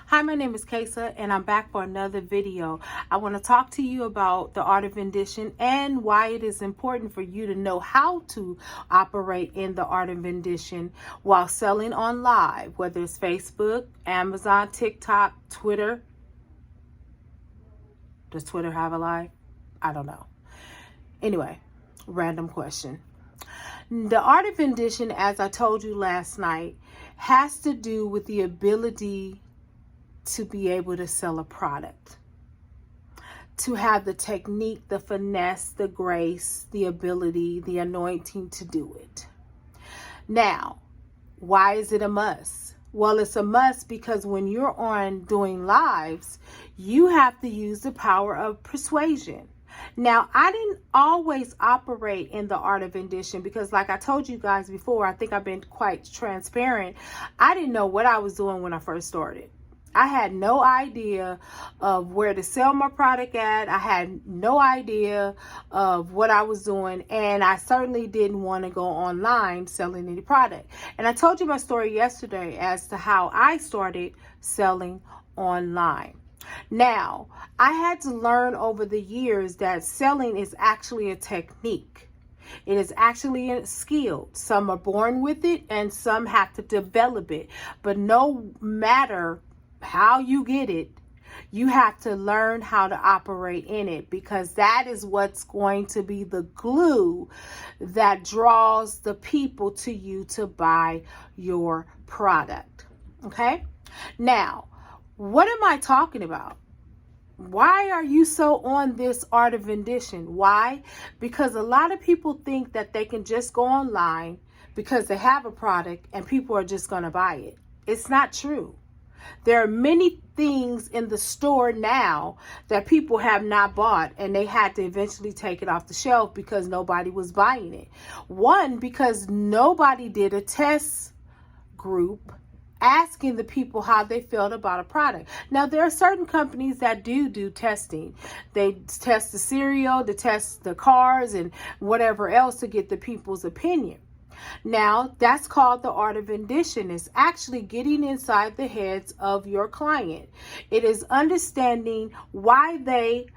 Hi, my name is Kesa and I'm back for another video. I want to talk to you about the art of rendition and why it is important for you to know how to operate in the art of rendition while selling on live, whether it's Facebook, Amazon, TikTok, Twitter. Does Twitter have a live? I don't know. Anyway, random question. The art of rendition, as I told you last night, has to do with the ability to be able to sell a product, to have the technique, the finesse, the grace, the ability, the anointing to do it. Now, why is it a must? Well, it's a must because when you're on doing lives, you have to use the power of persuasion. Now, I didn't always operate in the art of rendition because, like I told you guys before, I think I've been quite transparent. I didn't know what I was doing when I first started. I had no idea of where to sell my product at. I had no idea of what I was doing. And I certainly didn't want to go online selling any product. And I told you my story yesterday as to how I started selling online. Now, I had to learn over the years that selling is actually a technique. It is actually a skill. Some are born with it and some have to develop it. But no matter how you get it, you have to learn how to operate in it, because that is what's going to be the glue that draws the people to you to buy your product. Okay? Now, what am I talking about? Why are you so on this art of rendition? Why? Because a lot of people think that they can just go online because they have a product and people are just going to buy it. It's not true. There are many things in the store now that people have not bought, and they had to eventually take it off the shelf because nobody was buying it. One, because nobody did a test group asking the people how they felt about a product. Now, there are certain companies that do testing. They test the cereal, they test the cars, and whatever else to get the people's opinion. Now, that's called the art of rendition. It's actually getting inside the heads of your client. It is understanding why they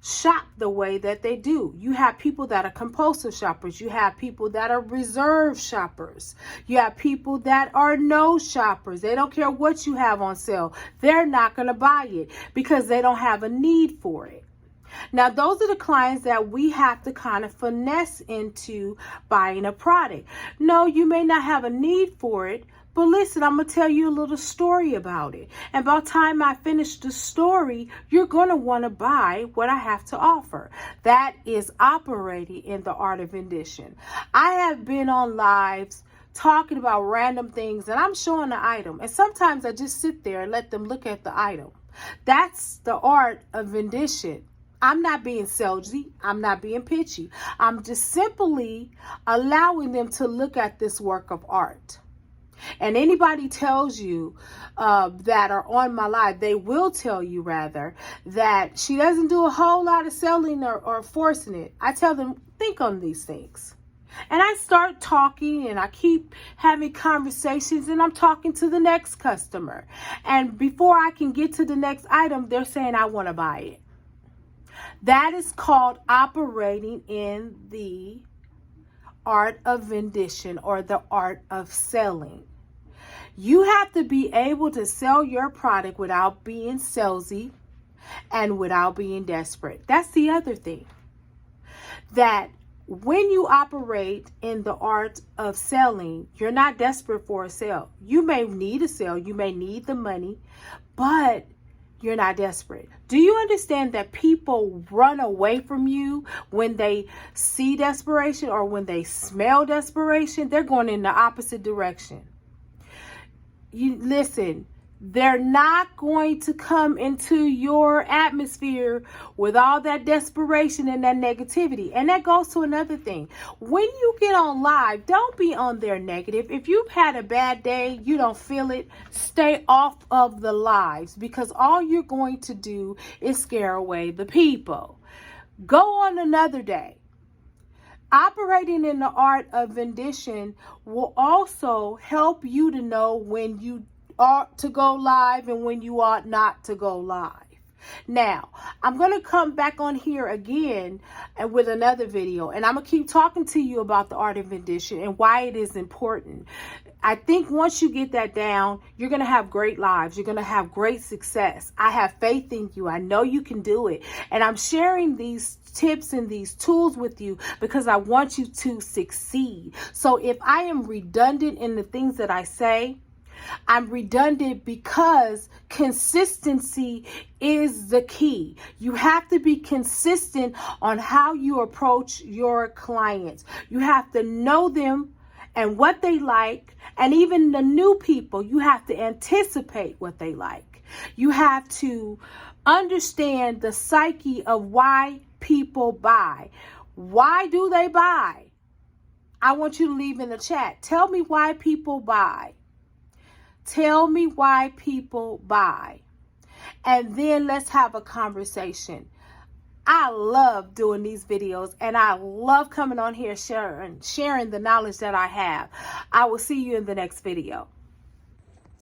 shop the way that they do. You have people that are compulsive shoppers. You have people that are reserve shoppers. You have people that are no shoppers. They don't care what you have on sale. They're not going to buy it because they don't have a need for it. Now, those are the clients that we have to kind of finesse into buying a product. No, you may not have a need for it, but listen, I'm going to tell you a little story about it. And by the time I finish the story, you're going to want to buy what I have to offer. That is operating in the art of rendition. I have been on lives talking about random things, and I'm showing the item. And sometimes I just sit there and let them look at the item. That's the art of rendition. I'm not being salesy. I'm not being pitchy. I'm just simply allowing them to look at this work of art. And anybody tells you that are on my live, they will tell you rather that she doesn't do a whole lot of selling or forcing it. I tell them, think on these things. And I start talking and I keep having conversations and I'm talking to the next customer. And before I can get to the next item, they're saying, I want to buy it. That is called operating in the art of rendition or the art of selling. You have to be able to sell your product without being salesy and without being desperate. That's the other thing. That when you operate in the art of selling, you're not desperate for a sale. You may need a sale, you may need the money, but you're not desperate. Do you understand that people run away from you when they see desperation or when they smell desperation? They're going in the opposite direction. You listen, they're not going to come into your atmosphere with all that desperation and that negativity. And that goes to another thing. When you get on live, don't be on there negative. If you've had a bad day, you don't feel it, stay off of the lives, because all you're going to do is scare away the people. Go on another day. Operating in the art of rendition will also help you to know when you ought to go live and when you ought not to go live. Now, I'm going to come back on here again and with another video, and I'm going to keep talking to you about the art of rendition and why it is important. I think once you get that down, you're going to have great lives. You're going to have great success. I have faith in you. I know you can do it. And I'm sharing these tips and these tools with you because I want you to succeed. So if I am redundant in the things that I say, I'm redundant because consistency is the key. You have to be consistent on how you approach your clients. You have to know them and what they like, and even the new people, you have to anticipate what they like. You have to understand the psyche of why people buy. Why do they buy? I want you to leave in the chat. Tell me why people buy. Tell me why people buy. And then let's have a conversation. I love doing these videos, and I love coming on here sharing the knowledge that I have. I will see you in the next video.